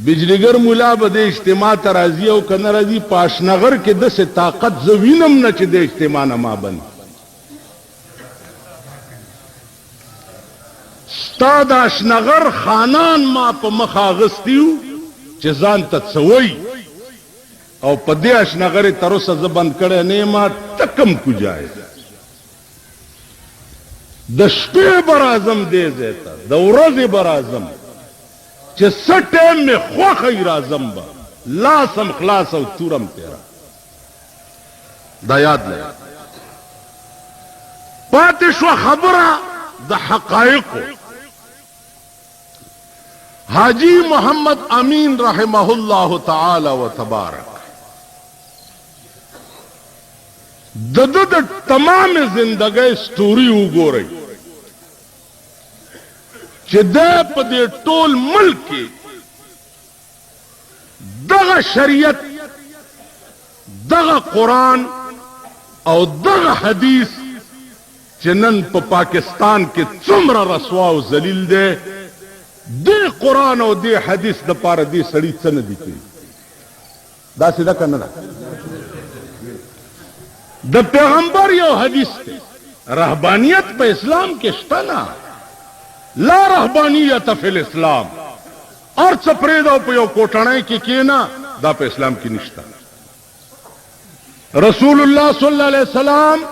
बिजलीगर मुला बदे इज्तिमा तराजी और कनराजी पाशनगर के दस ताकत जवीनम न च दे इज्तिमा नमा बन स्ताद आशनगर खानान मा प मखागस्तियु चजान तत्सवई और पदे आशनगर तरस जबंद करे ने मा तकम कुजाए दशपे बराजम दे देता दौरज बराजम स टाइम में खो खई राजम बा लासम खलास और तुरम तेरा दयाद ले पातिशवा खबरा द हकायक हाजी मोहम्मद अमीन रहमहुल्लाह ताला व तबारक दद तमाम जिंदगी स्टोरी उगो रही पदे टोल मुल्क की दगा शरीयत दगा कुरान और दगा हदीस चिनन पाकिस्तान के चुमरा रसवा जलील दे कुरान और दे हदीस द पार दे सड़ी चन दिखे दा सीधा करना द पैगंबर यो हदीस रहबानियत पे इस्लाम के शतना ला रहबानियत फिल इस्लाम और चपरेदा उपयोग कोटने की ना दा पे इस्लाम की निष्ठा रसूलुल्लाह सल्लल्लाहु अलैहि वसल्लम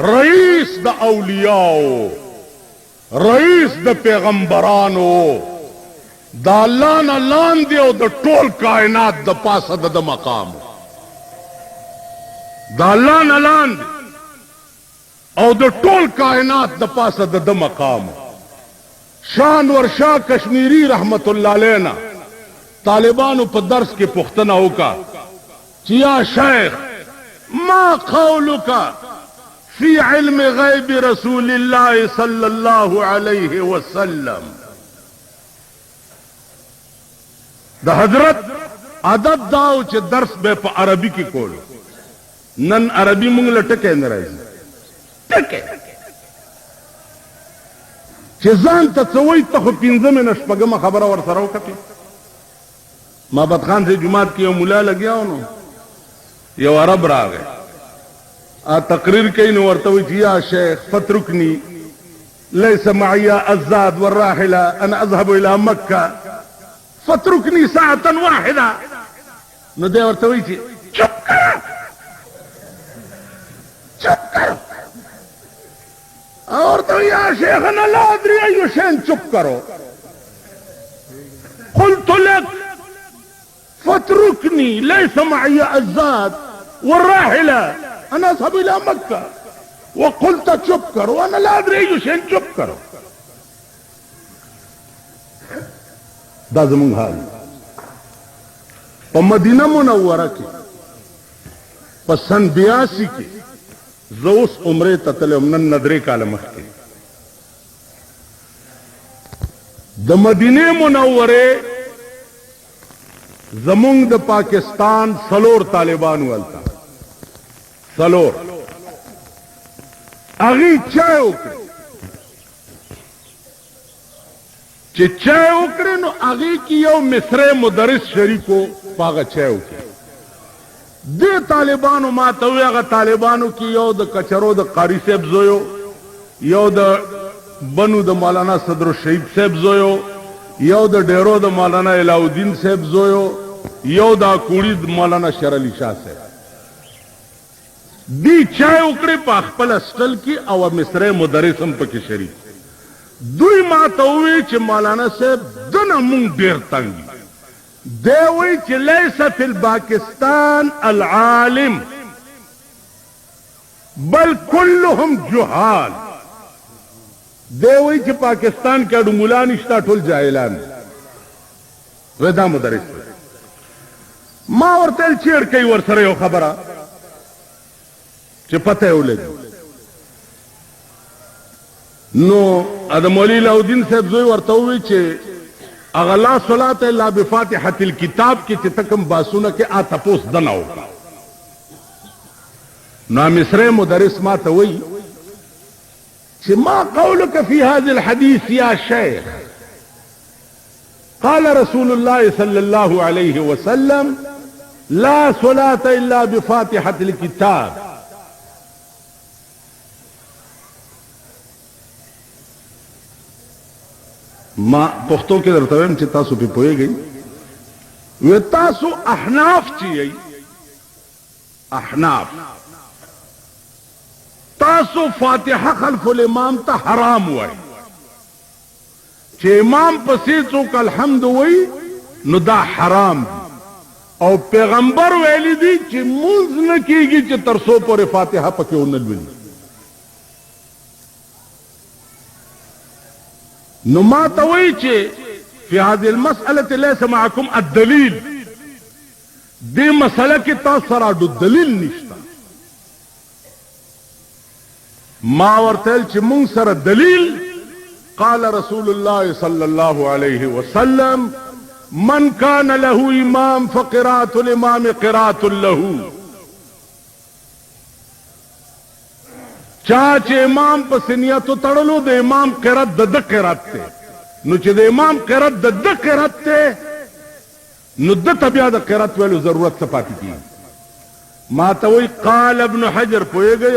रईस द औलियाओ रईस द पैगंबरानो द अल्लाह न लान दियो द टोल कायनात द पासा द मकाम द अल्लाह न लान और द टोल कायनात द पासा द मकाम शानवर शाह कश्मीरी रहमतुल्लाह अलैना तालिबान पर दर्स के पुख्तना होका चिया शेख मा कौलुका फी इल्म गैब रसूलिल्लाह सल्लल्लाहु अलैहि वसल्लम द हजरत अदब दाओ चे दर्स बे प अरबी की कोलो नन अरबी मुंग लटके नराजी टके चेजान तत्सवई तख पिंजम नशपगम खबर और सरो कती माबत खान से जुमात की मुला लग गया उन्होंने ये अरब रा गए आ तकरीर कई ने वर्तवी जिया शेख फतरुकनी लैस माया अज़ाद वर्राहिला अन अज़हब इला मक्का फतरुकनी साअतन वाहिदा न दे वर्तवी जी चुप करो चुप करो और तो या शेख न लादरी युशैन चुप करो कुल तो लक फतरुकनी लैस माया अज़ाद वर्राहिला अना सबीला मक्का वो खुलता चुप करो अना लादरी युशैन चुप करो दाजमुंग हाल प मदीना मुनव्वरा की प सन 82 की जोस उम्रे ततले उमन नदरे कालमख के द मदीने मुनव्वरे जमुंग द पाकिस्तान सलोर तालिबान वालता सलोर अगी चाय उकड़े चाय उकड़े नो अगी की यो मिस्रे मुदरिस शरीको पागा चाय उकड़े दे तालिबानों मातव्या तालिबानों की यो द कचरो द कारी सेब जोयो यो द बनु द मौलाना सदर शहीद सेब जोयो यो द डेरो द मौलाना इलाउद्दीन सेब जोयो यो द कुड़ी द मौलाना शर अली शाह सेब दी चाय उकड़े पाखपल अस्टल की अव मिसरे मुदरिसम पकी शरीक दुई मातवे च मौलाना सेब दन मुंग देर तंगी देवी चिलैस फिल पाकिस्तान अल आलिम बल कुल्लुहुम जुहाल देवी च पाकिस्तान के अडुमुला निश्ता ठुल जाहिलान वेदा मुदरिस मां और तेल चेड़ कई वर्षरे हो खबरा चे पते उले नो अदमोली लाउद्दीन साहब जोई वर्तवी चे अगला सलात ला बिफातिहतिल किताब की चितकम बासुना के आ तपोस दनाओ ना मिस्रे मुदरिस मा तवई चे मा कौलुक फी हाजिल हदीस या शेख قال رسول الله صلى الله عليه وسلم لا صلاة إلا بفاتحة الكتاب. ما پښتو کې درته وایم چې تاسو په پوهیږئ و تاسو احناف چی احناف تاسو فاتحه خلف الامام ته حرام وای چې امام پسې څوک الحمد وای نو دا حرام دی او پیغمبر ویلی دی چې مونږ نه کیږي چې تر څو پورې فاتحه پکې ونه لولي. نو ما ته وایي چې فی هذه المسألة ليس معكم الدلیل، دې مسله کې تاسو سره د دلیل نشته. ما ورته چې مونږ سره دلیل قال رسول الله صلى الله عليه وسلم من كان له امام فقراءة الامام قراءة له. چا چې امام په سنیتو تړلو د امام قرات د قرات ته، نو چې د امام قرات د قرات ته نو د بیا د قرات ویلو ضرورت څه پاتې کیږي. ما ته وی قال ابن حجر پوهیږئ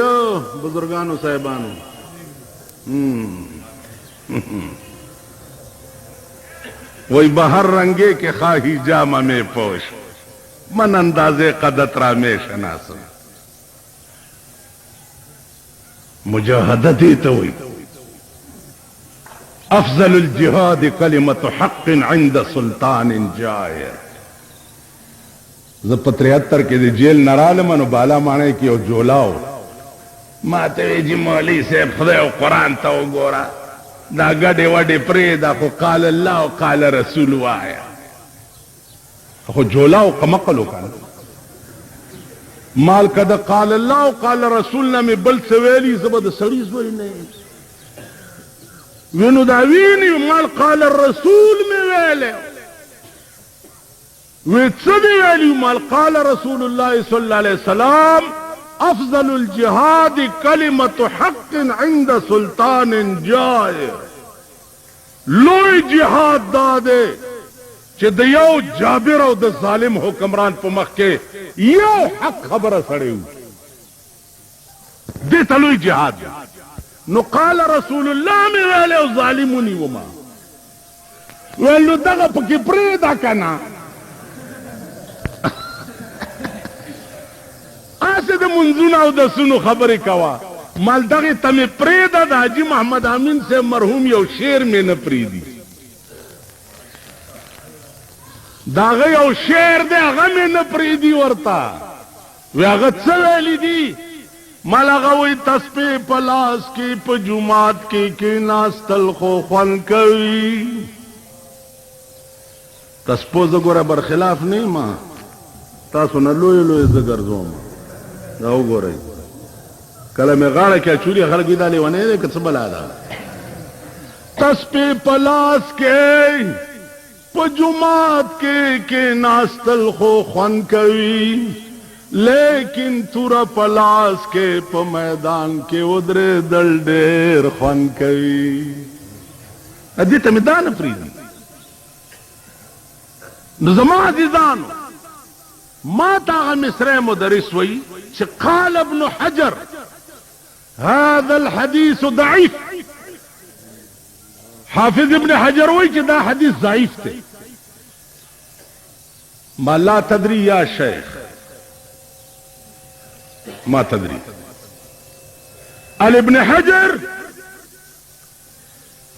بزرګانو صاحبانو وی بہر رنگے کے خواہی جامہ میں پوش من اندازے قدت را میں شناس. مجاہدتی توی افضل الجہاد کلمت حق عند سلطان جائر. زب 73 کے دی جیل نرالم انو بالا مانے کی او جولاو ما توی جی مولی سے خدای و قرآن تاو گورا دا گڑی وڑی پریدا خو قال اللہ و قال رسول وایا خو جولاو قمقلو کانا مال کدا قال اللہ و قال رسولنا میں بل سویلی زبد سریز وی نہیں وینو دا وینی مال قال الرسول میں ویلے ویتسدی ویلی مال قال رسول اللہ صلی اللہ علیہ وسلم افضل الجهاد كلمة حق عند سلطان جائر. لوی جهاد دادے چې د یو جابر او د ظالم حکمران په مخ کې یو حق خبره سړی و دې ته لوی جهاد. نو قال رسول الله مې ویلی او ظالمونی وما ویل نو دغه پکې پرېږده که نه آسه د منځونو او د سونو خبرې کوه مال دغې ته مې پرېږده د حاجي محمد امین صاحب مرحوم یو شعر مې نه پرېږدي د هغه یو شعر دی هغه مې نه پرېږدي ورته وی هغه څه ویلي دي مال هغه وایي تسپې په لاس کې په جومات کې کېناستل خو خوند کوي. تسپو زه ګوره برخلاف نه یم تاسو نه لوی لوی زه ګرځوم دا وګورئ کله مې غاړه کې اچولي خلک دا لیونی دی که څه بلا ده. تسپې په لاس کې په جومات کې کېناستل خو خوند کوي لیکن توره په لاس کې په میدان کې ودرېدل ډېر خوند کوي. دې ته مې دا نه پرېږدي. نو زما عزیزانو ما ته هغه مصری مدرس وایي چې قال ابن حجر هذا الحديث ضعيف. حافظ ابن حجر وایي چې دا حدیث ضعیف دی. ما لا تدري يا شيخ ما تدري. ابن حجر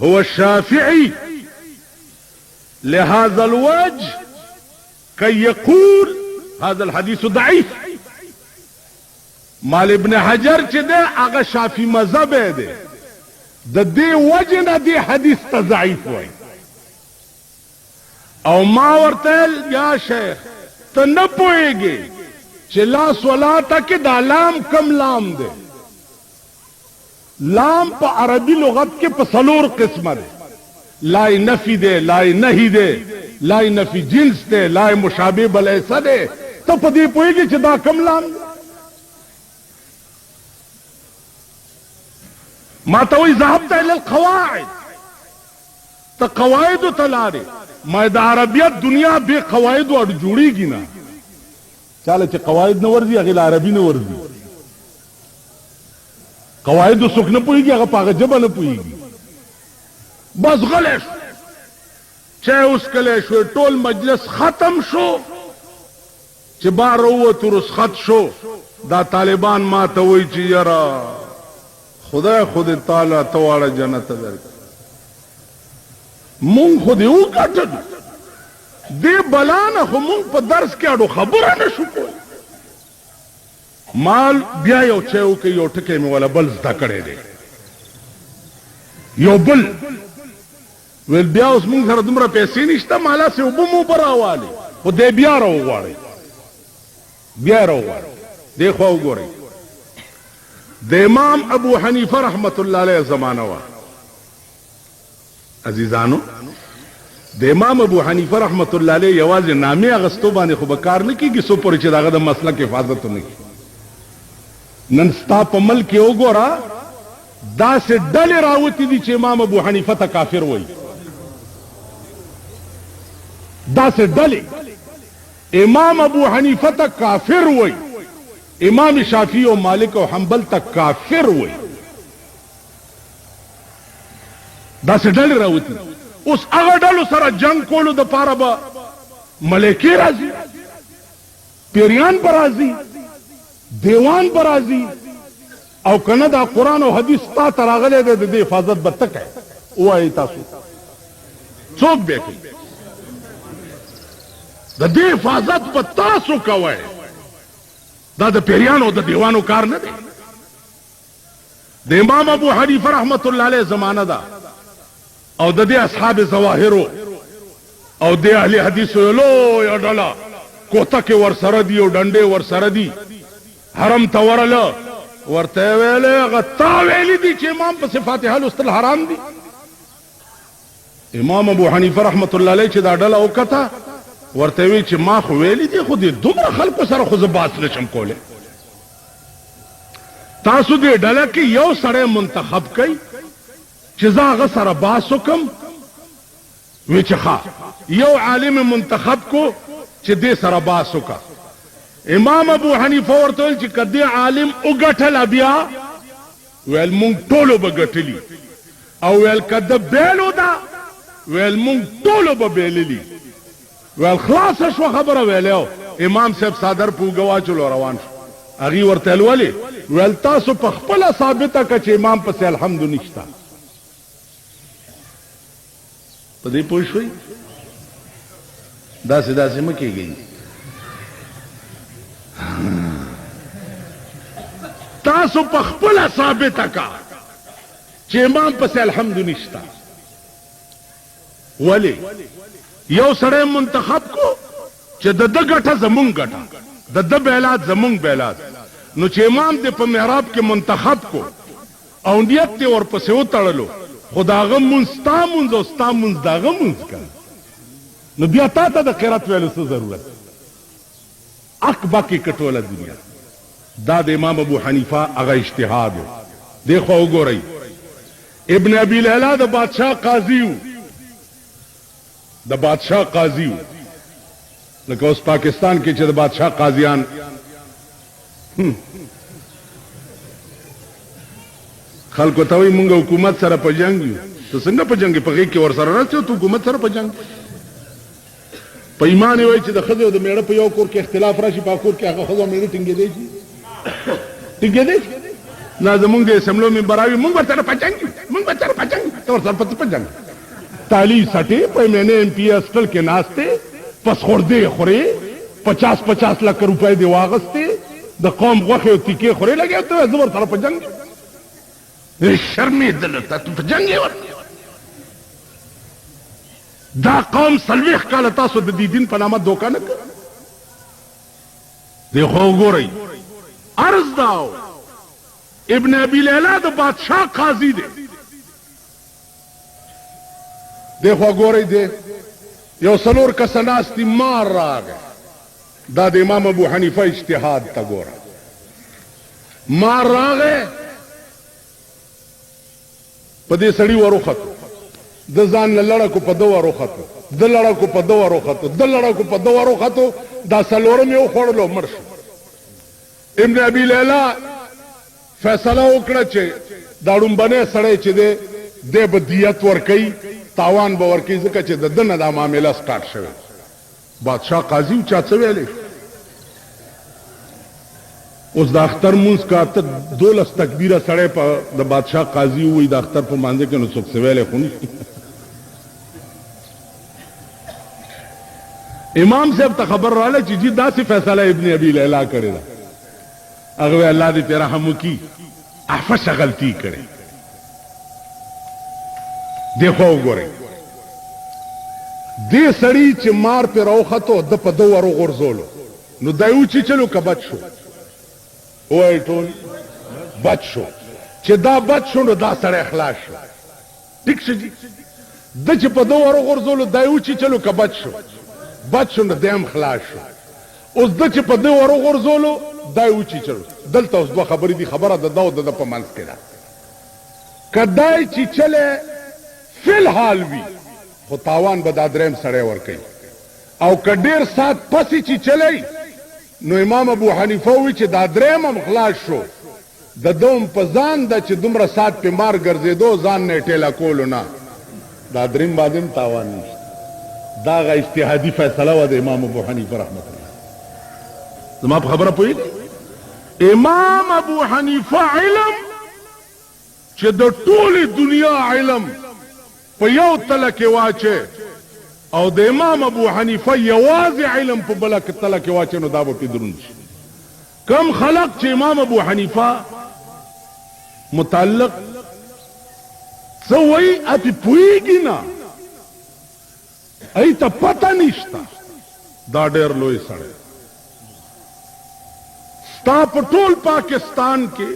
هو الشافعي لهذا الوجه كي يقول هذا الحديث ضعيف. مال ابن حجر چې دی هغه شافعي مذهب دی د دې وجه نه دی حدیث ته ضعیف وایي. او ما ورته یا شیخ ته نه پوهېږې چې لا صلاته کې دا لام کم لام دی. لام په عربي لغت کې په 4 قسمه دی. لای نفی دی لای نهی دی لای نفی جنس دی لای مشابه بلیسه دی. ته په دې پوهېږې چې دا کم لام دی. ما ته وایي ذهبت الى القواعد ته قواعدو ته لاړې ما د عربیت دنیا به قواعد او جوړیږي نه چاله چې قواعد نه ورځي هغه عربي نه ورځي قواعد څوک نه پوهیږي هغه پاغه جبه نه پوهیږي بس غلش چې اوس کله شو ټول مجلس ختم شو چې بار ووتو رسخت شو دا طالبان ما ته وایي چې یاره خدای خود تعالی تواړه جنت درکړي مونږ خو دې وګټل دې بلانه خو مونږ په درس کې اړو خبره نشو کولی مال بیا یو چې یو کې یو ټکی مې ولا بل زده کړی دی یو بل ویل بیا اوس مونږ سره دومره پیسې نشته مالا سې اوبه مو به راوالې خو دې بیا راوغواړئ بیا راوغواړئ دې خوا وګورئ د امام ابو حنیفه رحمت الله علیه زمانه وه عزیزانو د امام ابو حنیفه رحمت الله علیه یوازې نامې اغستو باندې خو به کار نه کېږي څو پورې چې د هغه د مسلک حفاظت ونه کړي نن ستا په ملک کې وګوره داسې ډلې راوتې دي چې امام ابو حنیفه ته کافر وایي داسې ډلې امام ابو حنیفه ته کافر وایي امام شافعی او مالک او حنبل ته کافر وایي داسې ډلې راوتې اوس هغه ډلو سره جنگ کولو د پاره به ملایکې راځي پیریان به راځي دیوان به راځي او کنه دا قرآن او حدیث تا ته راغلی دی د دې حفاظت به ته کوې ووایئ تاسو څوک به کوي د دې حفاظت به تاسو کوئ دا د پیریانو او د دیوانو کار نه دی د امام ابو حنیفه رحمت الله علیه زمانه ده او د دې اصحاب ظواهرو او د اهل حدیثو یو لویه ډله کوته کې ورسره دي او ډنډې ورسره دي حرم ته ورله ورته ویلې هغه تا ویلي دي چې امام پسې فاتحه لوستل حرام دي امام ابو حنیفه رحمت الله علیه چې دا ډله وکته ورته وی چې ما خو ویلي دي خو دې دومره خلکو سره خو زه باس نشم کولی تاسو دې ډله کې یو سړی منتخب کئ چې زه هغه سره باس وکم وی چې ښه یو عالم منتخب کو چې دې سره باس وکا امام ابو حنیفه ورته ویل چې که دې عالم وګټله بیا ویل مونږ ټولو به ګټلي او ویل که د بیلو ده ویل مونږ ټولو به بیللي ویل خلاصه شوه خبره ویلی امام صاحب صادر په اوږه واچولو روان شو هغې ورته ویل ولې ویل تاسو په خپله ثابته که چې امام پسې الحمد نشته په دې پوه شوئ داسې داسې مه کېږئ تاسو په خپله ثابته که چې امام پسې الحمد نشته ولې یو سړی منتخب کو چې د ده ګټه زمونږ ګټه د ده بیلات زمونږ بیلات نو چې امام دې په محراب کې منتخب کو او نیت دې ورپسې وتړلو خو د هغه مونځ ستا مونځ او ستا مونځ د هغه مونځ که نو بیا تا ته د قرات ویلو څه ضرورت اک باقي کټوله دنیا دا د امام ابو حنیفه هغه اجتهاد و دې خوا وګورئ ابن ابي ليلى د بادشاه قاضي و د بادشاه قاضي و لکه اوس پاکستان کې چې د بادشاه قاضیان خلکو ته وایي مونږ حکومت سره په جنګ یو ته څنګه په جنګ په غېږ کې ورسره راځې ته حکومت سره په جنګ په ایمان یې وایي چې د ښځې او د میړه په یو کور کې اختلاف راشي په کور کې هغه ښځه او میړه ټینګېدی شي ټینګېدی شي نه زمونږ د اسمبلو ممبر وایي مونږ ورسره په جنګ یو مونږ ورسره په جنګ ته ورسره په جنګ تالی سټې په مینې ایم پی اسټل کې ناستې پس خوردې خورې 50 لک روپۍ دې واغستې د قوم غوښې او تیکې خورې لګیا ته زه ورسره په جنګ شرمېدله ته په جنګ یې ورته دا قوم 40 کاله تاسو د دې دین په نامه دوکه نه کړ دی خو وګورئ عرض داو ابن ابي ليلى د بادشاه قاضي دی دی خو وګورئ دی یو څلور کسه ناستي مار راغی دا د امام ابو حنیفه اجتهاد ته ګوره مار راغی په دې سړي وروختو د ځان لړکو په دوه روخته د لړکو په دوه روخته د لړکو په دوه روخته دا سلورم یو خورلو مرش ابن ابي ليلى فیصله وکړه چې دا ډومبنه سړی چې دی د بدیت ورکی تاوان به ورکی ځکه چې د دنه دا معاملې سٹارټ شوه بادشاہ قاضي او چا څه ویلې اوس د اختر مونږ کا ته 12 تکبیره سړی په د بادشاہ قاضي وې د اختر په مانځ کې نو څوک څه ویلې خو امام صاحب ته خبر رااله چې جی داسې فیصله ابن ابي ليلى کړی دا هغه الله دې په رحم وکي احفظ غلطي کړي دیکھو وګورئ دې سړی چې مار په راوخته د په دوه ورو غرزولو نو دایو چې چلو کبد شو وای ټول بد شو چې دا بد شو نو دا سړی اخلاص شو ټیک شو جی د چې په دوه ورو غرزولو دایو چې چلو کبد شو بد شو نو دیم خلاص شو اوس د چې په دوه ورو غرزولو دایو چې چلو دلته اوس دوه خبرې دي خبره د داو د په منځ کې ده کدای چې چله فل حال وی خو تاوان به دا دریم سړی ورکي او کډیر سات پسې چې چلی نو امام ابو حنیفه وی چې دا دریم هم خلاص شو د دوم په ځان د چې دومره سات په مار ګرځېدو ځان نه ټیلا کولو نه دا دریم بادم تاوان نشته دا غا اجتهادي فیصله و د امام ابو حنیفه رحمت الله زما په خبره پوهیږئ امام ابو حنیفه علم چې د ټولې دنیا علم په یو تله کې واچه او د امام ابو حنیفه یوازې علم په بله تله کې واچه نو دا به پې دروند شي کم خلق چې امام ابو حنیفه متعلق څه وایي اپې پوهېږي نه ای ته پته نشته دا ډېر لوی سړی ستا په ټول پاکستان کې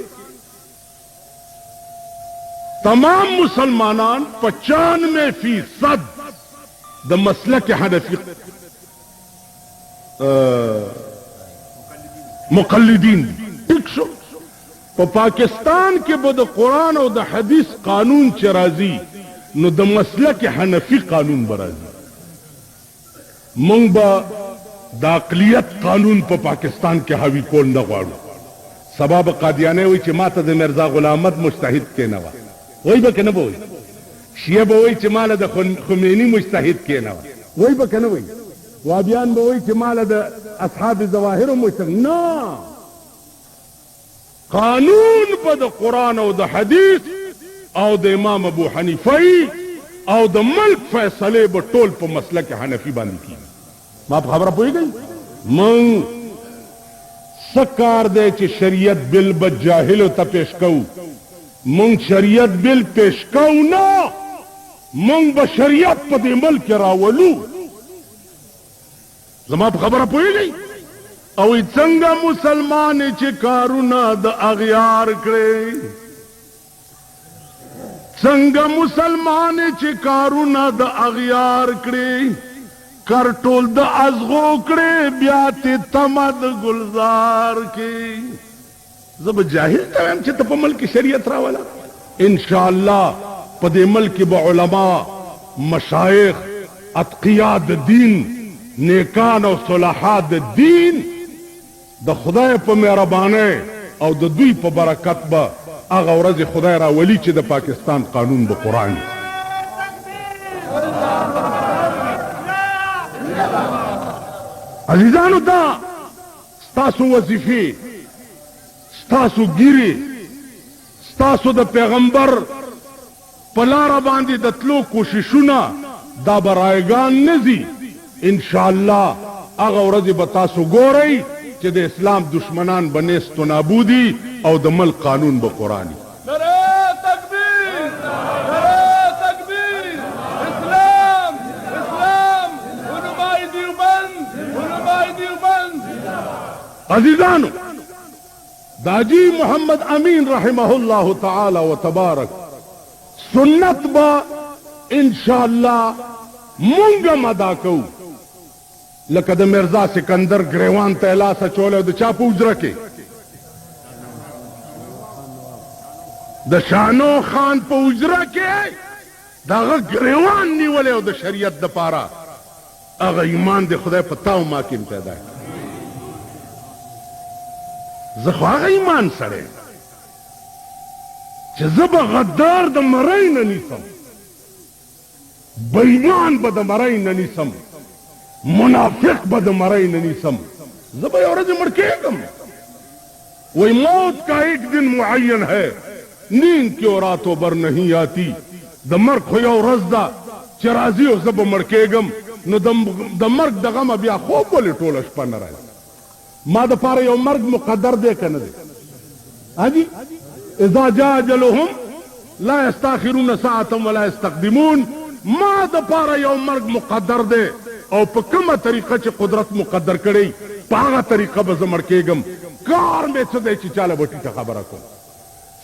تمام مسلمانان 95% د مسلک حنفی مقلدین ټیک شو په پاکستان کې به د قرآن او د حدیث قانون چې راځي نو د مسلک حنفی قانون به راځي مونږ به د اقلیت قانون په پاکستان کې حاوی کول نه غواړو سبب قادیانه وي چې ماته د مرزا غلام احمد مجتهد کې نه وای به کنه وای شیعه به وای چې مال د خمینی مجتهد کې نه وای به کنه وای وابیان به وای چې مال د اصحاب ظواهر مجتهد نه قانون په د قرآن او د حدیث او د امام ابو حنیفه او د ملک فیصله به ټول په مسلک حنفی باندې کیږي ما په خبره پوهیږئ من سکار دی چې شریعت بل به جاهلو ته پیش کوو من شریعت بل پیش کوو نه من به شریعت په دې ملک راولو زما په خبره پوهیږئ او څنګه مسلمان چې کارونه د اغیار کړي څنګه مسلمان چې کارونه د اغیار کړي کرټول د ازغو کړي بیا ته تمد گلزار کې زب جاهل ته هم چې ته په ملک شریعت راولا ان شاء الله په دې ملک به علما مشایخ اتقیا د دین نیکان او صلاحا د دین د خدای په مهربانه او د دوی په برکت به هغه ورځ خدای را ولی چې د پاکستان قانون به قرآن عزیزانو دا ستاسو وظیفې ستاسو ګیرې ستاسو د پیغمبر په لاره باندې د تلو کوششونه دا به رایګان نه ځي انشاءالله هغه ورځې به تاسو ګورئ چې د اسلام دشمنان به نیست و نابودي او د ملک قانون به قرآني عزیزانو داجی محمد امین رحمه الله تعالی و تبارک سنت با انشاءاللہ مونگم ادا کو لکه د مرزا سکندر گریوان ته لاس اچولی د چا په اجره کې د شانو خان په اجره کې داغه ګریوان نیولې او د شریعت د پاره هغه ایمان د خدای په تاو ما کې پیدا زه خو هغه ایمان سره چې زه به غدار د مرۍ نه نیسم بېایمان به د مرۍ نه نیسم منافق به د مرۍ نه نیسم زه به یو ورځ مړ کېږم وہی موت کا ایک دن معین ہے نیند کی راتوں بر نہیں آتی د مرګ خو یو ورځ ده چې راځي او زه به مړ کېږم نو د مرګ د غمه بیا خوب ولې ټوله شپه نه راځي ما دپاره یو مرګ مقدر دی که نه دی حاجي اذا جاء اجلهم لا يستاخرون ساعة ولا يستقدمون ما دپاره یو مرګ مقدر دی او په کومه طریقه چې قدرت مقدر کړی په هغه طریقه به زه مړ کېږم کار مې څه دی چې چاله به ټیټه خبره کوم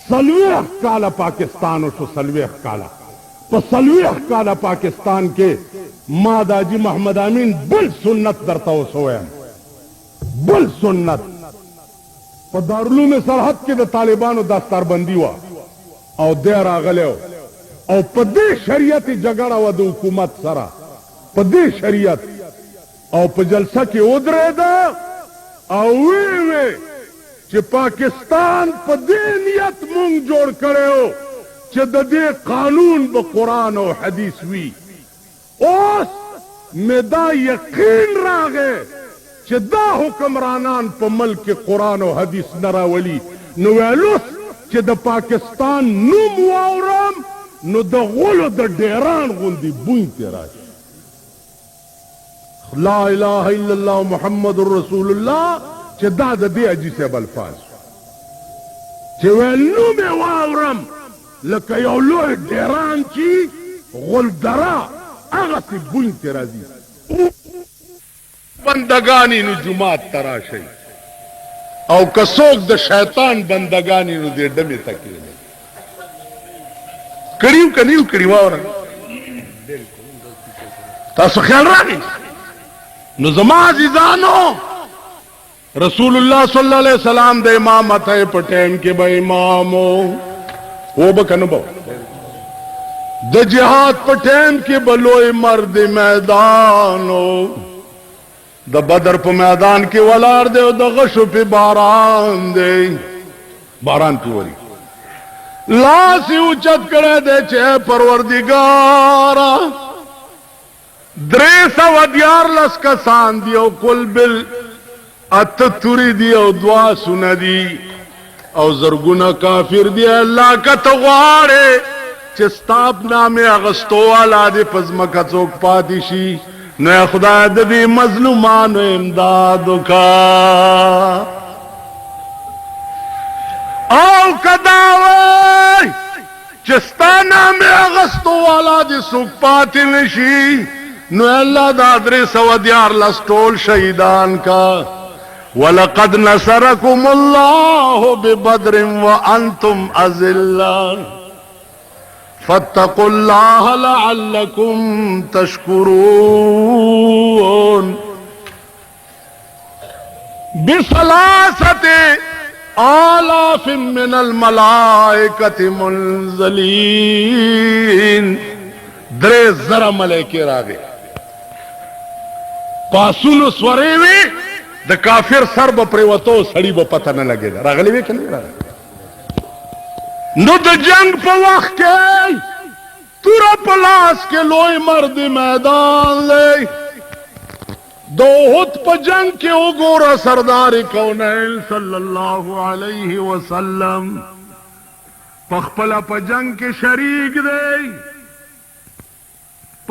40 کاله پاکستان وشو 40 کاله په 40 کاله پاکستان کې ما د حاجي محمد امین بل سنت درته اوس ووایم بل سنت په دارالعلوم سرحد کې د طالبانو دستاربندي وه او دی راغلی او په دې شریعت جګړه وه د حکومت سره په دې شریعت او په جلسه کې ودرېده او وی چې پاکستان په دې نیت مونږ جوړ کړی چې د دې قانون به قرآن او حدیث وي اوس مې دا یقین راغی چې دا حکمرانان په ملک قرآن او حدیث نه راولي نو ویلوس چې د پاکستان نوم واورم نو د غلو د ډیران غوندې بوی تې راشي لا اله الا الله محمد رسول الله چې دا د دې حاجي صاحب الفاظ چې ویل نومې واورم لکه یو لوی ډیران چې غلدره هغسې بوی تې راځي بندگانی نو جماعت ته راشئ او که څوک د شیطان بندگانی نو دې ډمې ته کښېنئ کړي که نه کړي واوره تاسو خیال راغی نو زما عزیزانو رسول الله صلی الله علیه وسلم د امامت په ټیم کې به امامو و به که نه به د جهاد په ټیم کې به لوی مرد میدانو د بدر په میدان کې ولاړ دی او د غشو په باران دی باران پې وري لاس یې اوچت کړی دی چې پروردګاره 314 کسان دی او کل بل اته توري دی او 2 سونه دی او زرګونه کافر دی الله که ته غواړې چې ستا په نامې اغستو والا دې په ځمکه څوک پاتې شي نو خدای د دې مظلومانو امداد وکړه او که دا وایي چې ستا نامې اغستو والا دې څوک پاتې نه شي نو الله دا 314 ټول شهیدان کا ولقد نصركم الله ببدر وانتم اذلة فاتقوا الله لعلكم تشكرون بثلاثة آلاف من الملائكة منزلين 3,000 ملائکې راغی پاسونو سورې وي د کافر سر به پرېوته او سړي به پته نه لګېده راغلی وې که نه راغلی نو د جنگ په وخت کې توره په لاس کې لوی مرد میدان دی د احد په جنگ کې وګوره سردار کونین صلی الله علیه وسلم په خپله په جنگ کې شریک دی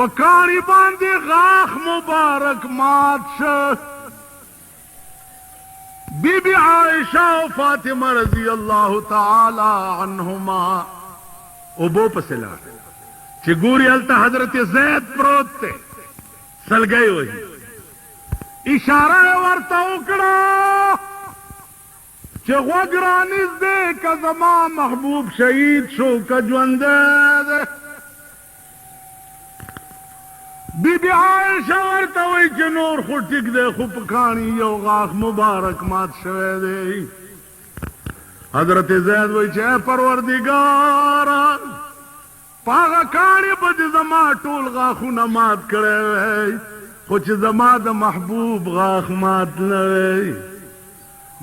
په کاڼي باندې غاښ مبارک مات شه بی بی عائشہ و فاطمہ رضی اللہ تعالی عنہما اوبو پسې لاړ چې ګوري هلته حضرت زید پروت دی سلګۍ وهي اشاره یې ورته وکړه چې غوږ رانږدې که زما محبوب شهید شو که ژوندی دی بی بی عائشہ ورته وایي چې نور خو ټیک دی خو په کاڼي یو غاښ مبارک مات شوی دی حضرت زید وایي چې اے پروردګاره پاغه کاڼې به د زما ټول غاښونه مات کړی وی خو چې زما د محبوب غاښ مات نه وی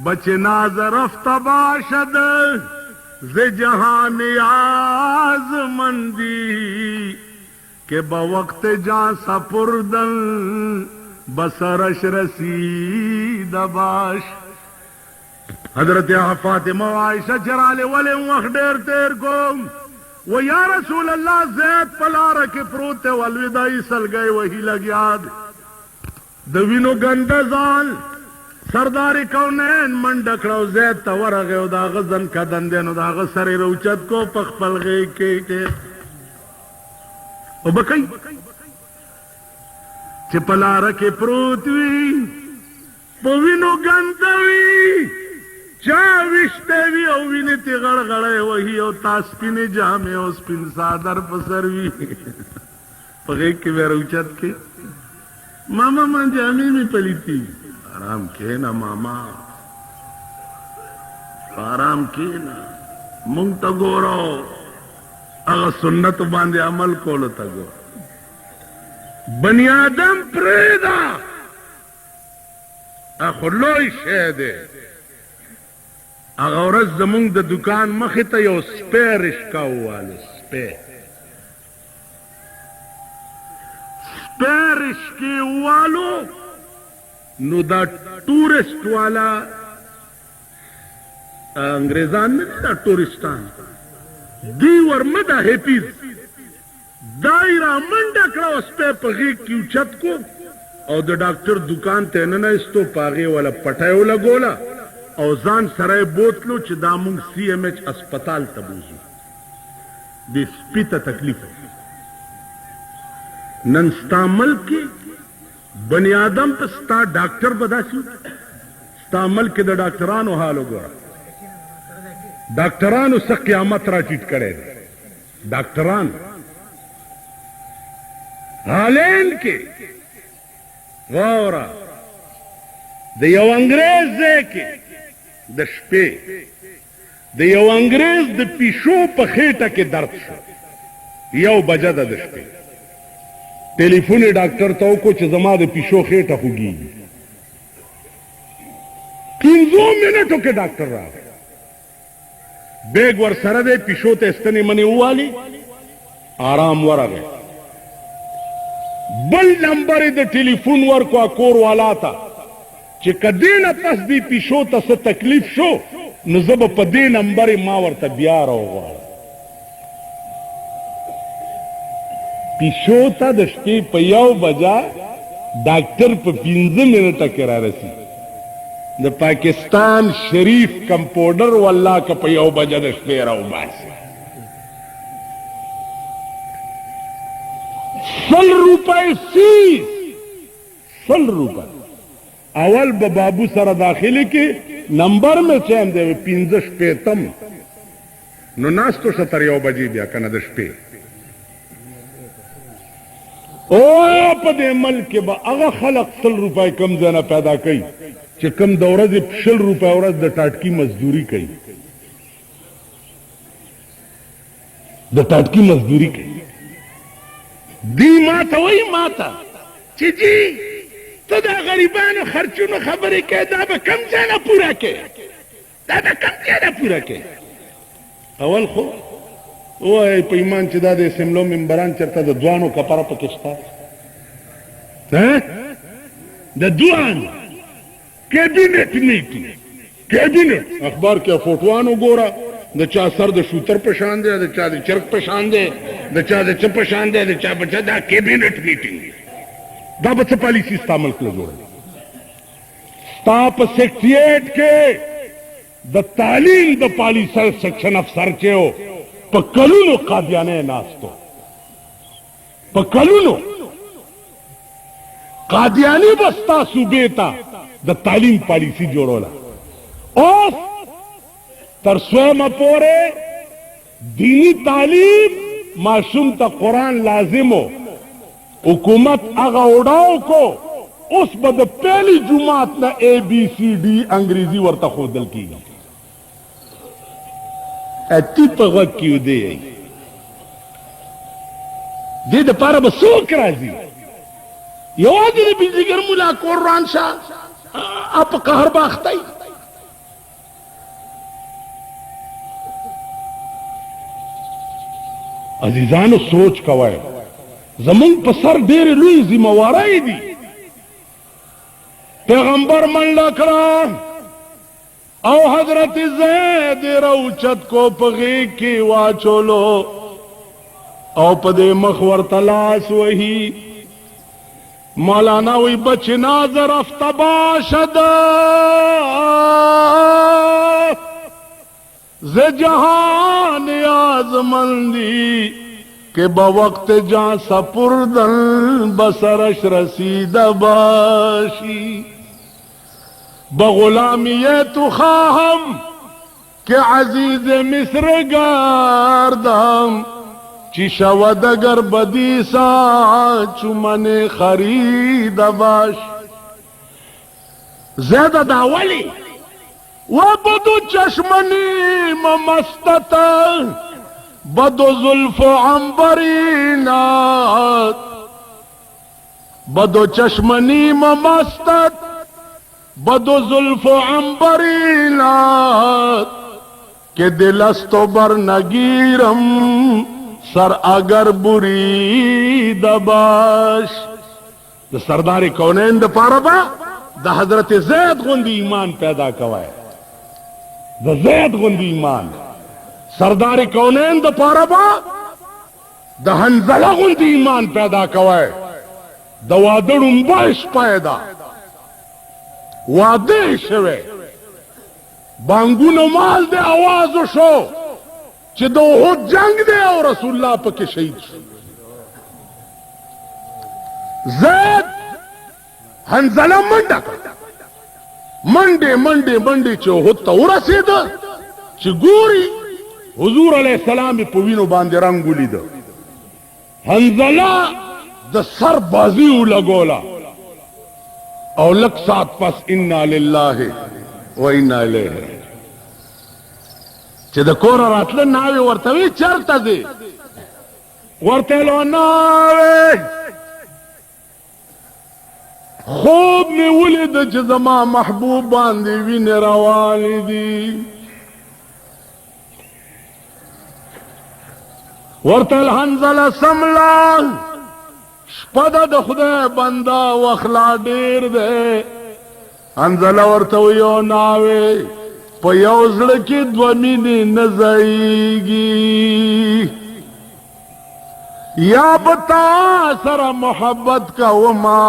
بچ ناز رفت باشد ز جہاں نیاز مندی کہ بوقت جاں سپردن بسرش رسید باش. حضرت فاطمہ و عائشہ چرالے والے وقت ډیر تیر کو و یا رسول اللہ زید پلارا کے پروتے والودائی سل گئے وہی لگیاد دوینو گندزان سردار کونین منډکړو زید ته ورغه او دا غزن کدن دینو دا غ سره روچت کو پخپل غي کې او بکای چې پلار کې پروت وی پوینو ګندوي چا وشته وی او ویني تی غړغړې وਹੀ او تاس پینې جامې او سپین صادر پسر وی پغې کې ورچت کې ماما من جامې می پلیتی آرام کہنا ماما آرام کہنا مونږ ته ګورو هغه سنت باندې عمل کولو ته ګورو بنی آدم پریدا اخو لوی شی دی هغه ورځ زمونږ د دکان مخې ته یو سپی رشکه وواله سپی رشکې ووالو نو دا ټورسټ والا انګریزان نه دا ټورسټان دی ورمدا هپیز دایره منډه کړه اوس په غیږ کې اوچت کو او د ډاکټر دکان ته نه استو پاغه ولا پټایو لګولا او ځان سره بوتلو چې دا مونږ سی ایم ایچ اسپیټال ته بوزو د سپیته تکلیف نن ستا ملک بنی آدم په ستا ډاکټر بداسي ستا ملک د ډاکټرانو حال وګوره ډاکټرانو څخه قیامت را ټیټ کړي ډاکټران هالند کې واره د یو انګريز کې د شپې د یو انګريز د پیشو په خېټه کې درد شو یو بجه د شپې ټلیفون ډاکټر ته وکړو چې زما د پیشو خېټه خوږیږي 15 منټو کې ډاکټر راغی بیگ ور سره دی پیشو ته ستنې منې ووالي آرام ورغی بل نمبر د ټلیفون ورکو کور والا ته چې کدی نه پس دی پیشو ته څه تکلیف شو نو زه به په دې نمبر ما ورته بیا راوغواړم پیشو ته د شپې په یو بجه ډاکټر په 15 منټه کې را رسي د پاکستان شریف کمپاوډر والله که په یو بجه د شپې راوباسي 100 روپۍ فیس 100 روپۍ اول به بابو سره داخلي کې نمبر مې چیم دی 15 شپېتم نو ناستو شه تر یو بجې بیا که نه د شپې او په دې ملک کې به هغه خلق 100 روپۍ کم ځای نه پیدا کوي چې کم د ورځې 60 روپۍ ورځ د ټاټکي مزدوري کوي د ټاټکي مزدوري کوي دی ما ته وایي ما ته چې جی ته دا غریبانو خرچونو خبرې کوې دا به کم ځای نه پوره کوې دا به کم ځای نه پوره کوې اول خو وای په ایمان چې دا د اسمبلو ممبران چرته د ځوانو کپاره پکې شته د ځوانو کابینټ میټینګ کابینټ اخبار کې فوټوان وګوره د چا سر د شوتر په شان دی د چا د چرګ په شان دی د چا د چپ په شان دی د چا بچا دا کابینټ میټینګ دا به څه پالیسي ستا ملک له جوړه ستا په سیکریټریټ کې د تعلیم د پالیسۍ سیکشن افسر چې و په کلونو قادیانه ناستو په کلونو قادیانی بستا صوبې ته د تعلیم پالیسی جوړوله اوس تر سویمه پورې دینی تعلیم ماشوم ته قرآن لازمو حکومت هغه وډاو کو اوس به د پهلی جماعت نه ABCD انګریزي ورته ښودل کېږي اتی په غوږ کې ودی دې دپاره به څوک راځي؟ یوازې د بېزیګر ملا قرآن شاه په قهر به اخته وي. عزیزانو سوچ کوئ، زمونږ په سر ډېرې لوی ذمهوارۍ دي. پیغمبر منډه کړه او حضرت زید راوچت کو په غېږ کې واچولو او په دې مخ ورته لاس وهي. مولانا وی بچ ناظر افتباشد ز جہان آزمندی کہ بوقت جاں سپردن بسرش رسید باشی. بغلامیت خواہم کہ عزیز مصر گردم چی شود اگر بدیسا چمن خرید باش. زیادہ داولی و بدو چشمنی ممستتا بدو زلف عنبرینات بدو چشمنی ممستت بدو زلف عنبرینات کہ دلستو بر نگیرم سر اگر بری دباش. د سردار کونین د پاره با د حضرت زید غوندی ایمان پیدا کوای. د زید غوندی ایمان سردار کونین د پاره با د حنزله غوندی ایمان پیدا کوای. د واده ړومبی شپه ده، واده شوی، بانګونو مال د آواز شو چې د احد جنگ دی او رسول الله پکې شهید شو. زید حنزله منډه کړه، منډې منډې منډې چې احد ته ورسېده چې ګوري حضور علیه السلام په وینو باندې رنګ ولیده. حنزله د سر بازي ولګوله او لږ ساعت پس انا لله و انا الیه چې د کور راتله ناوې ورته وی چرته ځې؟ ورته لو ناوې خوب مې ولیده چې زما محبوب باندې وینې روانې دي. ورته حنزله سملا شپه ده د خدای بنده وخت لا ډېر دی. حنزله ورته وی او ناوې په یو زړه کې دوه مینې نه ځایږي، یا به تا سره محبت کوما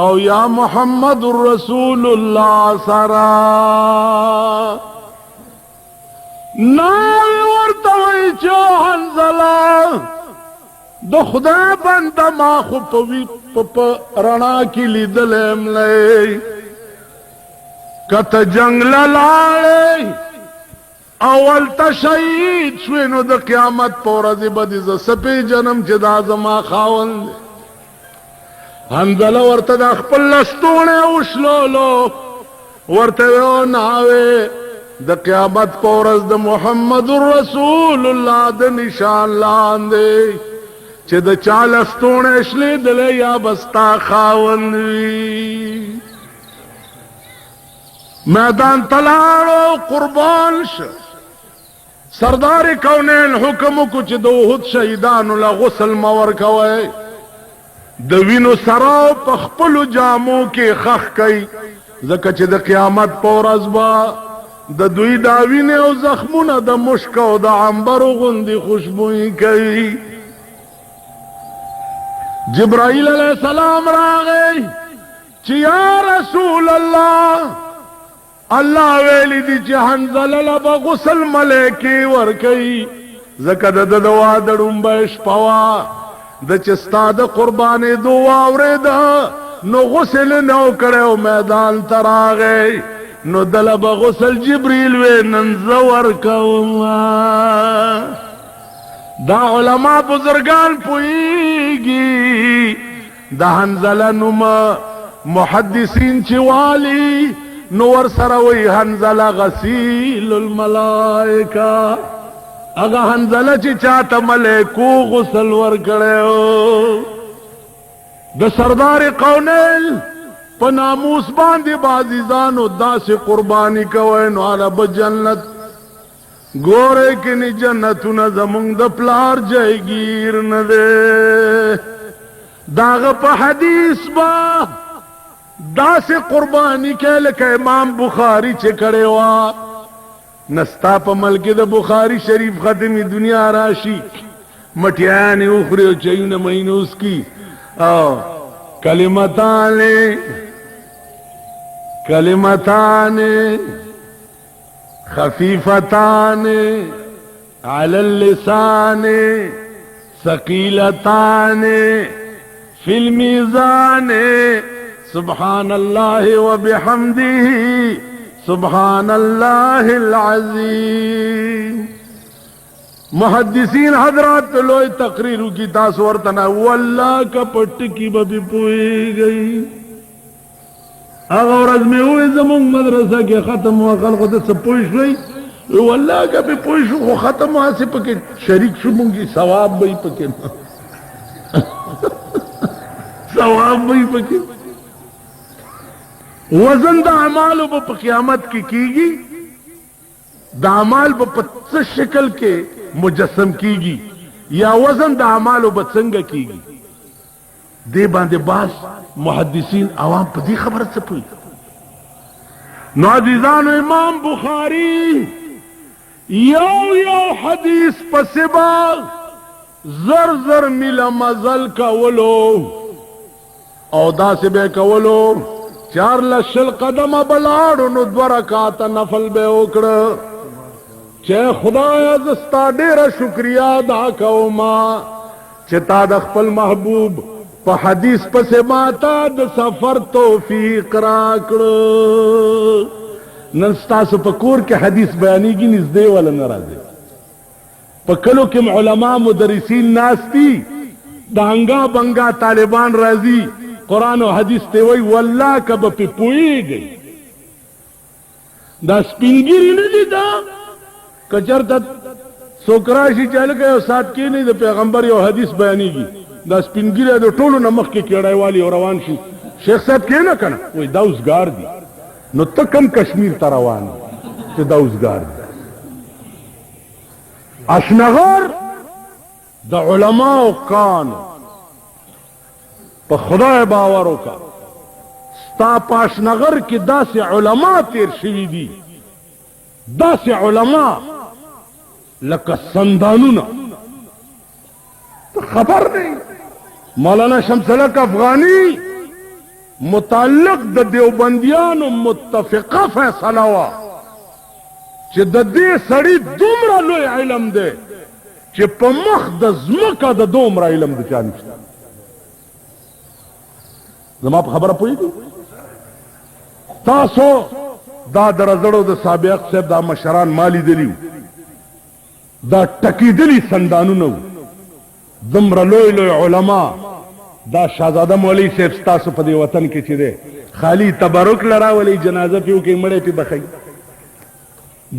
او یا محمد رسول الله سره. ناوې ورته وی چې حنزله د خدای بنده ما خو په رڼا کې لیدلی م دی، کته جنگ لاړې اول ته شهید شوې نو د قیامت په ورځې به دې زه څه پېژنم چې دا زما خاوند دی. حنزله ورته د خپل لستوڼی وشلولو، ورته وی ناوې د قیامت په ورځ د محمد رسول الله د نشان لاندې چې د چا لستوڼی شلېدلی یا به ستا خاوند وي. میدان تلاړو قربان شه. سردار کونین حکم وکړو چې د احد شهیدانو له غسل مه ورکوئ، د وینو سراو په خپلو جامو کې خښ کوي، ځکه چې د قیامت په ورځ به د دوی دا وینې او زخمونه د مشک او د عنبرو غوندې خوشبویي کوي. جبرائیل علیہ السلام راغی چې یا رسول الله الله ویلی دی چې حنزله له به غسل ملایکې ورکوي، ځکه د ده د واده ړومبی شپه وه، د چې ستا د قربانېدو واورېده نو غسل یې نه و کړی او میدان ته راغی، نو دله به غسل جبریل وی نن زه ورکومه. دا علما بزرگان پوئیگی دا حنزله نوم محدثین چی والی نور سروی حنزله غسیل الملائکہ. اگا حنزله چې چاته ملیکو غسل ورکړو د سردار قونیل په ناموس باندې بازیزانو داسې قربانی کوي نو عرب جنت ګوره کني جنتونه زمونږ د پلار جایگیر نه ده داغه په حدیث با داسې قربانی کوي لکه امام بخاری چې کړی وا نستا په ملک د بخاری شریف ختمی دنیا راشي مټیانې اخري او چایونه مینوس کی او کلمتان خفیفتان علی اللسان ثقیلتان فی المیزان سبحان اللہ وبحمده سبحان اللہ العظیم محدثین حضرات لوی تقریرو کی تاسو ورتنا واللہ کا پٹ کی ببی پوئی گئی اگر ورځ مې وې زمونږ مدرسه کې ختم و خلکو ته څه پوه شوی والله که پې پوه شو خو ختم هسې پکې شریک شو مونږ ثواب به یې پکې ثواب به یې پکې وزن د اعمالو به په قیامت کې کیږي د اعمال به په څه شکل کې مجسم کیږي یا وزن د اعمالو به څنګه کیږي دې باندې باس محدثین عوام په دې خبره څه پوي نو عزیزانو امام بخاری یو حدیث پسې با زر میله مزل کولو او داسې به کولو 4 قدمه بلاړو نو 2 رکعات نفل به وکړه چې خدایا زه ستا ډېره شکریا ادا کوما چې تا د خپل محبوب په حدیث پسې ماتا د سفر توفیق راکړو نن ستاسو په کور کې حدیث بیانېږي نږدې ولا نه راځي په کلو کې علما مدرسین ناستی دانګا بنګا طالبان راځي قرآن او حدیث ته وای والله که به پې پوهېږئ دا سپینګیري نه دي دا که چېرته څوک راشي چې هلکه یو ساعت کښېنئ د پیغمبر یو حدیث بیانېږي دا سپینګیری د ټولو نه مخکې کېړی والی او روان شي شیخ صاحب کښېنه که نه وایي دا اوزګار دي نو ته کم کشمیر ته روان چې دا اوزګار دي اشنغر د علماو کانو په خدای باور وکړه ستا په اشنغر کې داسې علما تیر شوي دي داسې علما لکه سندانونه خبر نہیں مولانا شمس الحق افغانی متعلق د دیوبندیانو متفقه فیصله وا چې د دې سړي دومره لوی علم دی چې په مخ د ځمکه د دومره علم د چا نشته زما په خبره پوهېږئ تاسو دا د رزړو د سابق صاحب دا مشران ما لیدلي دا ټکېدلي سندانونه وو دمره لوی علما دا شاهزاده مولوي صاحب ستاسو په دې وطن کې چې دی خالی تبرک لراولي جنازه پې وکړئ مړی پې بخئ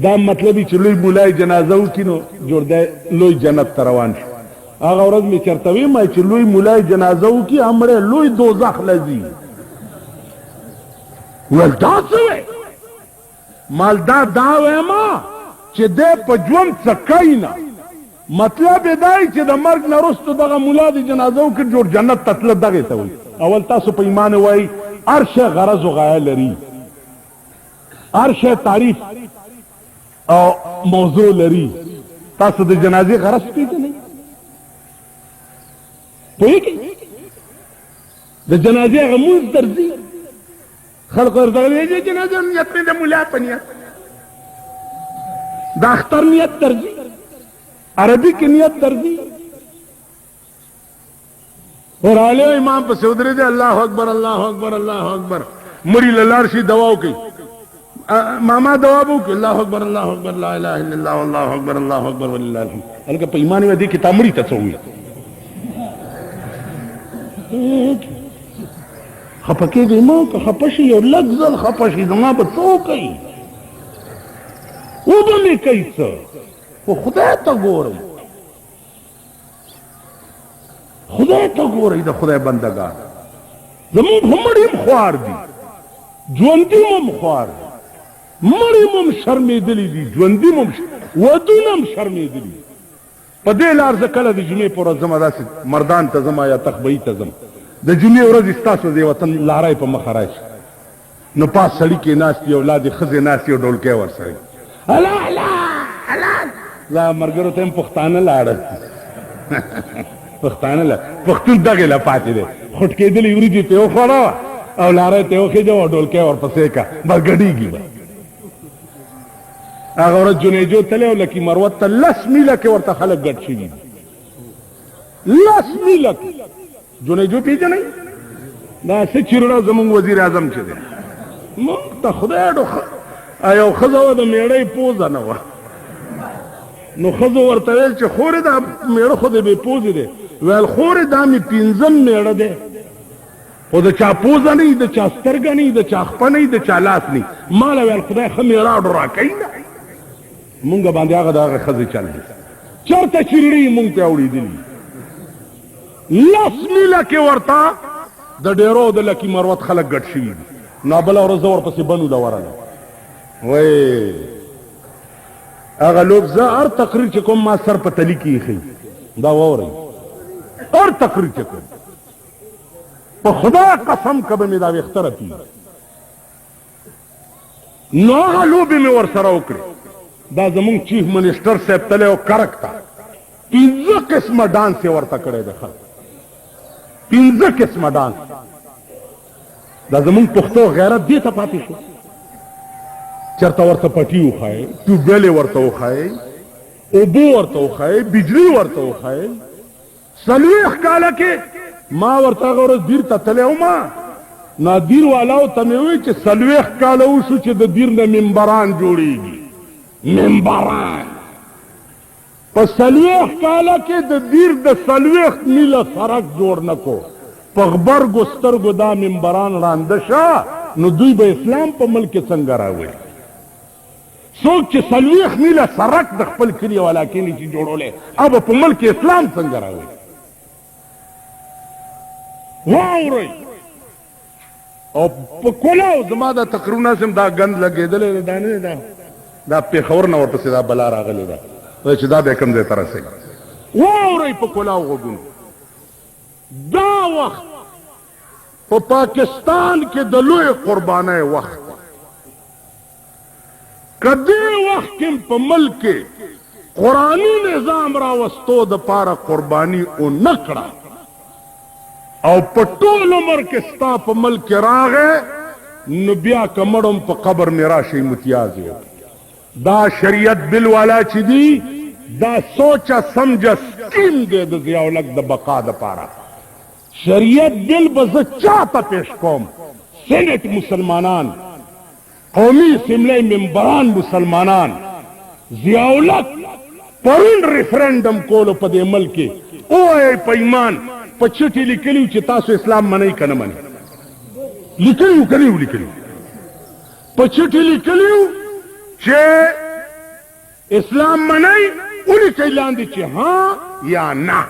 دا مطلب چې لوی مولای جنازه وکړي نو جوړ دی لوی جنت ته روان شي هغه ورځ مې چېرته ویم چې لوی مولای جنازه وکړي همړی لوی دوزخ لځي ویل دا څه وی مال دا ویما چې دی په ژوند څه کوي نه مطلب دای چې د مرګ نه وروسته دغه مولا د جنازه وکړي جوړ جنت ته تله دغې ته وایي اول تاسو په ایمان وایي هر شی غرض و غایه لري هر شی تعریف او موضوع لري تاسو د جنازې غرض پېژنئ پوهېږئ د جنازې هغه مونځ درځي خلکو ورته وایي جنازه نیت مې د مولا په نیت د اختر نیت درځي عربی کی نیت درځي اور عالیو امام په سودره دی الله اکبر الله اکبر الله اکبر مړي لار شي دوا وکي ماما دوا وکي الله اکبر الله اکبر لا اله الا الله والله اکبر الله اکبر ولله الحمد هلکه په ایمان ودی کی تامړي ته څوي خپکیږي مو که خپشي یو لګزل خپشي زما به څوکي و به مې کوي څه خو خدای ته ګورئ، خدای ته ګورئ د خدای بندګان. زمونږ خو مړي هم خوار دي، ژوندي هم خوار دي. مړي هم شرمېدلي دي، ژوندي هم ودونه هم شرمېدلي. په دې لار زه کله د جمعې په ورځ ځمه، داسې مردان ته ځمه یا تخبهي ته ځم، د جمعې ورځ ستاسو د وطن لاری په مخه راشي، نو پاس سړي کې ناست یو لا د ښځې ناست یو ډولکی ورسره الله الله الله. دا ملګرو ته هم پښتانه لاړل، پښتانه لا پښتون دغې له پاتې دی، خوټ کېدلې وریجې ته وخوړه او لاری ته وخېږه او ډولکی ورپسې کا بس ګډېږي به. هغه ورځ جنیجو تللی او لکي مروت ته 10 میله کې ورته خلک ګډ شوي دي، 10 میله کې. جنیجو پېژنئ؟ دا څه چیرړه زمونږ وزیر اعظم چې دی، مونږ ته خدای ډوخه یو ښځه وه د مېړۍ پوزه نه وه، نو ښځو ورته ویل چې خورې دا مېړه خو د بې پوزې دی، ویل خورې دا مې 5م مېړه دی، خو د چا پوزه نه وي، د چا سترګه نه وي، د چا خپه نه وي، د چا لاس نه وي. ما له ویل خدای ښه مېړاډو راکوي نه، مونږ باندې هغه د هغه ښځې چل دی. چېرته چیرړي مونږ ته اورېدلي 10 میله کې ورته د ډېرو د لکي مروت خلک ګډ شوي دي. نو بله ورځ زه ورپسې بنو له ورغلم، وی هغه لوب زه هر تقریر چې کوم ما سر په تلي کې ایښی، دا واورئ، هر تقریر چې کوم په خدا قسم که به مې دا ویښته رپېږي. نو هغه لوبې مې ورسره وکړې. دا زمونږ چیف منسټر صاحب تلی و کرک ته 15 قسمه ډانس یې ورته کړی دی، 15 قسمه ډانس. دا زمونږ پښتو غیرت دې ته پاتې شو، چېرته ورته پټي وښایئ، ټیوبویل یې ورته وښایئ، اوبو ورته وښایئ، بجلي ورته وښایئ. 40 کاله کې ما ورته هغه ورځ دیر ته تلی ومه، نو دیر والاو ته مې وویل چې 40 کاله وشو چې د دیر نه ممبران جوړېږي، ممبران. په 40 کاله کې د دیر د 40 میله سړک جوړ نه کو، په غبرګو سترګو دا ممبران ړانده شه، نو دوی به اسلام په ملک کې څنګه راوړي؟ څوک چې 40 میله سړک د خپل کلي ولاکې نه شي جوړولی، او به په ملک کې اسلام څنګه راوړي؟ واورئ. او په کلاو زما دا تقریرونه سم دا ګند لګېدلی دی، دا نه دی، دا پېښور نه ورپسې دا بلا راغلی ده چې دا به کوم ځای ته رسوي. واورئ په کلاو غوږونو، دا وخت په پاکستان کې د لوی قربانۍ وخت، که دې وخت کې په ملک کې قرآني نظام راوستو دپاره قرباني ونه کړه، او په ټول عمر کې ستا په ملک کې راغی، نو بیا که مړم په قبر مې راشئ متیاز یې. دا شریعت بل والا چې دی، دا سوچه سمجه سکیم دی د ضیاءالحق د بقا دپاره. شریعت بل به زه چاته پیش کوم؟ سینټ مسلمانان، قومي اسمبلی ممبران مسلمانان، ضیاءالحق پرون ریفرنډم کولو په دې ملک کې، ووایئ په ایمان په چټې لیکلي چې تاسو اسلام منئ که نه منئ؟ لیکلي که نه یو لیکلي؟ په چټې لیکلي چې اسلام منئ، ولیکئ لاندې چې ها یا نه.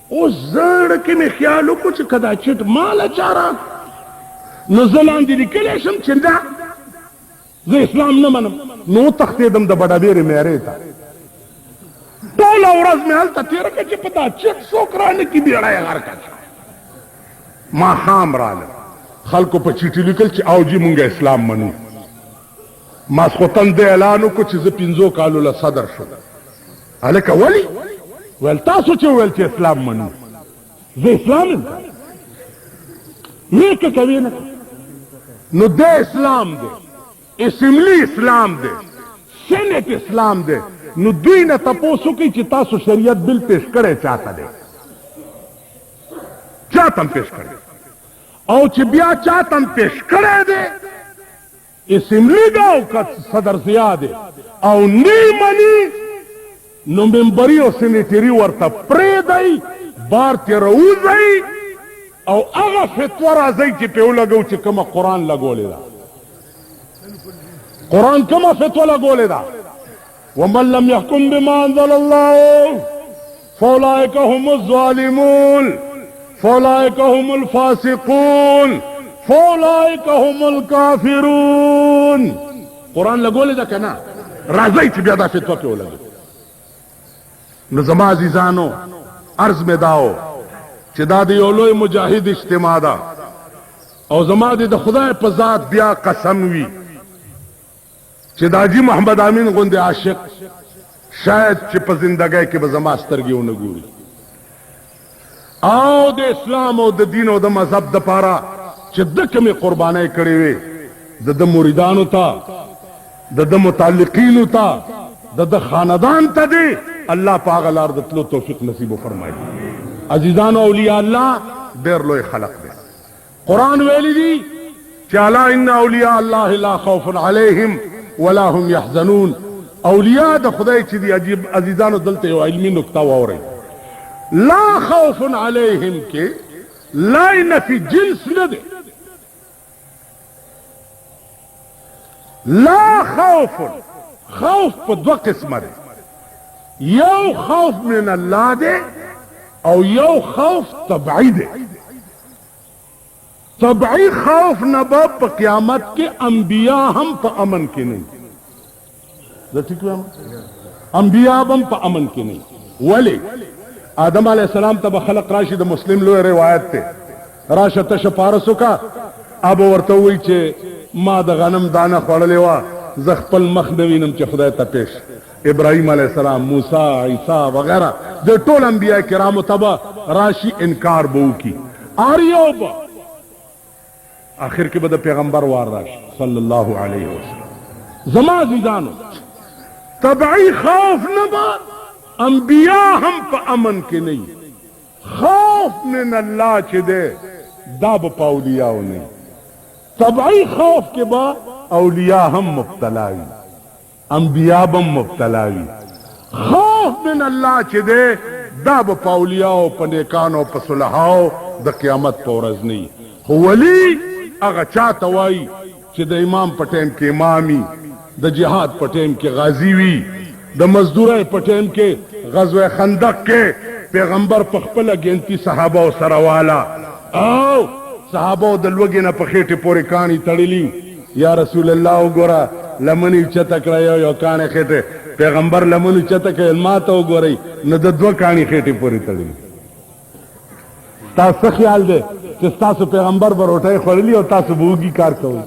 اوس زړه کې مې خیال وکړو چې که دا چټ ماله چا راکړ، نو زه لاندې لیکلی شم چې نه زه اسلام نه منم. نو وتښتېدم د بډابېرې میرې ته، ټوله ورځ مې هلته تېره کړه چې په دا چټ څوک رانه کړي، بېړه یې غر کړه. ماښام راغلم، خلکو په چیټي لیکل چې او جي مونږ اسلام منو. ماسخوتن د اعلان وکړو چې زه 5 کالو له صدر شم. هلکه ولې؟ ویل تاسو چې وویل چې اسلام منو، زه اسلام یم وی که کوي نه. نو د اسلام دی، اسمبلی اسلام دی، سینټ اسلام دی. نو دوی نه تپوس وکړئ چې تاسو شریعت بل پیش کړی چاته دی، چاته هم پیش کړی، او چې بیا چاته هم پیش کړی دی، اسمبلی دا او که صدر ضیا دی او نه مني، نو ممبري او سینیټري ورته پرېږدئ، بار ترې راوځئ، او هغه فتوا راځئ چې پې ولګو چې کومه قرآن لګولې ده. قرآن کومه فتوا لګولې ده؟ वमन लम यहकुम बिमा अंज़लल्लाह फौलाइका हुमुज़ ज़ालिमून फौलाइका हुमुल फासिकून फौलाइका हुमुल काफिरून। कुरान लगोले दा कहना राज़ई थी ब्यादा फितवा के लगे न ज़मा अज़ीज़ानो अर्ज में दाओ चिदादी ओलोय मुजाहिद इज्तिमा दा और ज़मा दी द खुदा पजात बिया कसम वी चिदाजी मोहम्मद आमीन गुंदे आशिक शायद चिप जिंदगी के बज़मा स्तरगियों न गुरी आओ दे इस्लाम और द दीन और द मजहब द पारा चिद्दक में कुर्बाने करे हुए द मुरीदान था द मुताल्लिकीन था द खानदान था दे अल्लाह पागल आर दतलो तौफीक नसीब फरमाए। अजीजान औलिया अल्लाह देर लोए खलक दे कुरान वेली दी चाला इन्ना औलिया अल्लाह ला खौफुन अलैहिम वला हुम यहज़नून। औलिया द खुदाई ची अजीब अजीजान दलते हो इल्मी नुक्ता हो रही ला खौफुन अलैहिम के ला नफी जिन्स न दे ला खौफुन खौफ पर दो किस्म दे यो खौफ मिन अल्लाह दे और यो खौफ तबई दे। तबई खौफ नबब क़यामत के अंबिया हम पर अमन के नहीं ठीक है अंबिया हम पर अमन के नहीं वले आदम अलैहिस्सलाम तब खलक राशिद मुस्लिम लो रिवायत थे राशत शपारसो का अब वर्त हुई चे मा द गनम दाना खोड़ले वा जखपल मखनवीनम चे खुदा तपेश इब्राहिम अलैहिस्सलाम मूसा ईसा वगैरह जो टोल अंबिया किराम तबा राशि इनकार बहू की आर्योब आखिर के बद पैगंबर वार राशि सल्लल्लाहु अलैहि वसल्लम जमा जीजानो तबई खौफ नबा अंबिया हम पर अमन के नहीं खौफ में अल्लाह चे दे दाब पाउलिया नहीं तबई खौफ के बाद औलिया हम मुब्तलाई अंबिया बम मुब्तलाई खौफ में अल्लाह चे दे दाब पाउलियाओ पने कानो पसुलहाओ द क़यामत पौरज नहीं वली अगर चाहता वाई चे द इमाम पटेम के इमामी द जिहाद पटेम के गाजीवी द मजदूर पटेम के गज़वे खंदक के पैगंबर पखपल गेंती सहाबा सरवाला आओ सहाबा दलवगे न पखेटे पोरे कानी तड़िली या रसूल अल्लाह गोरा लमनी चतक रहे यो काने खेटे पैगंबर लमनी चतक माता गोरई न दद्व कानी खेटे पोरे तड़िली तास ख्याल दे कि तासु पैगंबर पर उठाए खोली और तासु बूगी कार कहो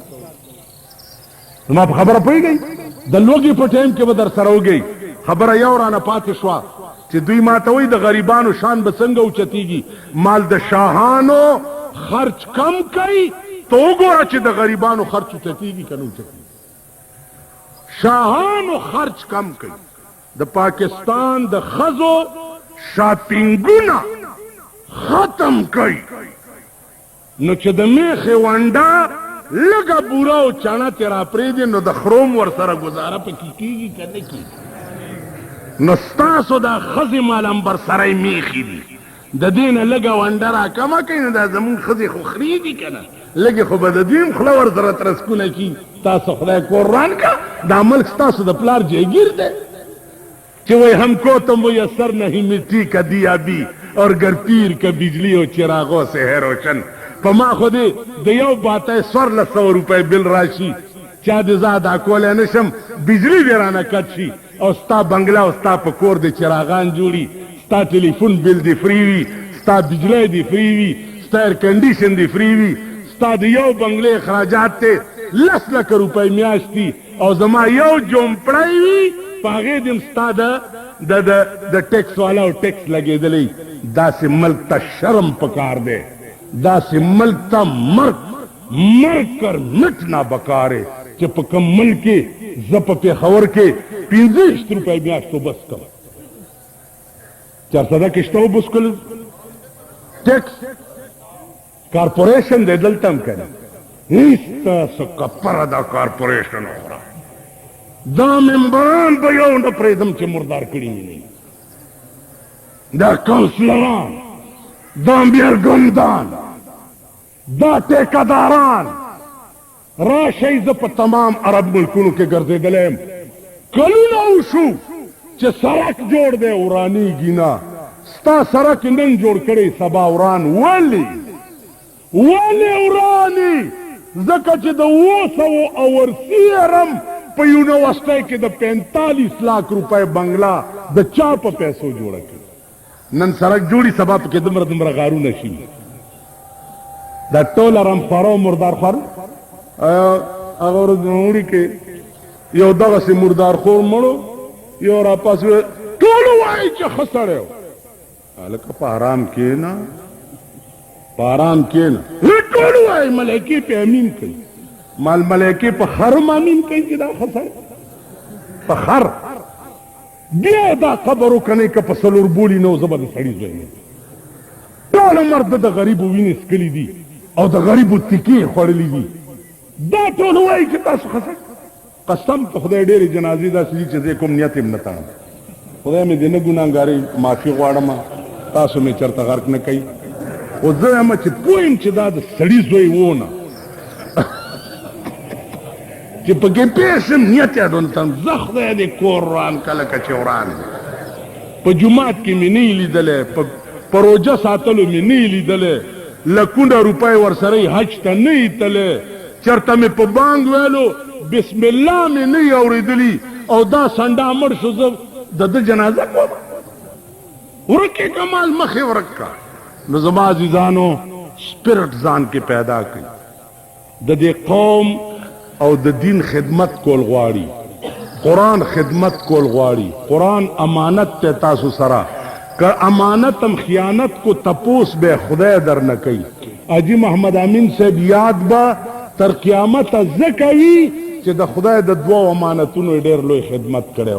तुम आप खबर पड़ी गई दलवगी पटेम के बदर सर हो गई खबर यौराना पातिशवा कि दुई माता वही द गरीबानो शान बसंग उचतीगी माल द शाहानो खर्च कम कई तो गोरा च द गरीबानो खर्च उचतीगी कन उचती शाहानो खर्च कम कई द पाकिस्तान द खजो शॉपिंगुना खत्म कई नो च द मेखे वंडा लगा बुरा चाना तेरा प्रेदे नो द खरोम वर सरा गुजारा पे की करने की नस्तासो दा खजी मालम बर सराय मीखी दी द दीन लगा वंडरा कमा कहीं दा जमुन खजी खो खरीदी कना लगे खो बद दीन खलवर जरा तरसकुने की तासो खुदा कुरान का दा मल्क तासो द प्लार जे गिर दे कि वो हमको तुम वो असर नहीं मिट्टी का दिया भी और गर पीर का बिजली और चिरागों से है रोशन पमा खुदे दयो बात है स्वर ल 100 रुपए बिल राशि चादा कोले नशम बिजली देराना कच्छी और स्ता बंगला उस्ता पकोर दे चिरागान जोड़ी स्ता टेलीफोन बिल दी फ्रीवी स्ता बिजली दी फ्रीवी स्ता एयर कंडीशन दी फ्रीवी स्ता दियो बंगले अखराजात ते 10 लाख रुपए म्यास्ती और जमा यो जोम पढ़ाई पागे दिन स्ता द टैक्स वाला और टैक्स लगे दले दा से मल्क ता शर्म पकार दे दा से मल्क ता मर कर मिट ना बकारे चप कमल के जप पे खबर के 50 रुपए ब्याज तो बस कर 400 किश्तों बुस्कुल टैक्स कारपोरेशन दे दलतम करे इस तरह परदा कारपोरेशन हो रहा दा मेंबरान बयो न प्रेदम चे मुर्दार कड़ी नहीं दा काउंसलरान दा बियरगंदान दा ठेकेदारान राशि जप तमाम अरब मुल्कों के गर्जे दलेम کلونه وشو چې سړک جوړ دی ورانېږي نه ستا سړک نن جوړ کړی سبا وران ولې ورانې ځکه چې د 200 اورسیرم په یونیورسټۍ کې د 45 लाख روپۍ بنگلا د چا په پیسو جوړه کړي نن سړک جوړي سبا پکې دومره غارونه شي دا ټول رمپارو مردار خور هغه ورځ نوړي کې یو دغسې مردار خور مړو یو را پاس ټول وایي چې ښه سړی و هلکه په آرام کښېنه ټول وایي ملایکې په امین کوي مال ملایکې په خر امین کوي چې دا ښه سړی په خر بیا دا قبر وکنئ که په څلور بولي نه و زه به د سړي زوی نه ټول عمر د غریبو وینې څکلي دي او د غریبو تیکې خوړلي دي دا ټول وایي چې تاسو ښه سړی قسم په خدای ډېرې جنازې داسې دي چې زه کوم نیت یې نه تړم خدای مې د نه ګناهګارۍ معافي غواړم تاسو مې چېرته غرق نه کوي خو زه یم چې پوه یم چې دا د سړي زوی و نه چې پکې پیسم نیت یې ډون تم زه خدای دې کور وران کله که چې وران په جومات کې مې نه یې لیدلی په روژه ساتلو مې نه یې لیدلی لکونه روپۍ ورسره یې حج ته نه یې تلی چېرته مې په بانګ ویلو بسم الله مې نه یې اورېدلي او دا سنډا مړ شو زه د ده جنازه کوم ورک یې کمال مخې ورک کا نو زما عزیزانو سپیرټ ځان کې پیدا کړي د دې قوم او د دین خدمت کول غواړي قرآن خدمت کول غواړي قرآن امانت ته تاسو سره که امانت هم خیانت کو تپوس به خدای در نه کوي حاجي محمد امین صاحب یاد به تر قیامت زکوي چې د خدای د دوه امانتونو ډېر لوی خدمت کړی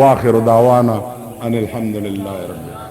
واخر دعوانا ان الحمد لله رب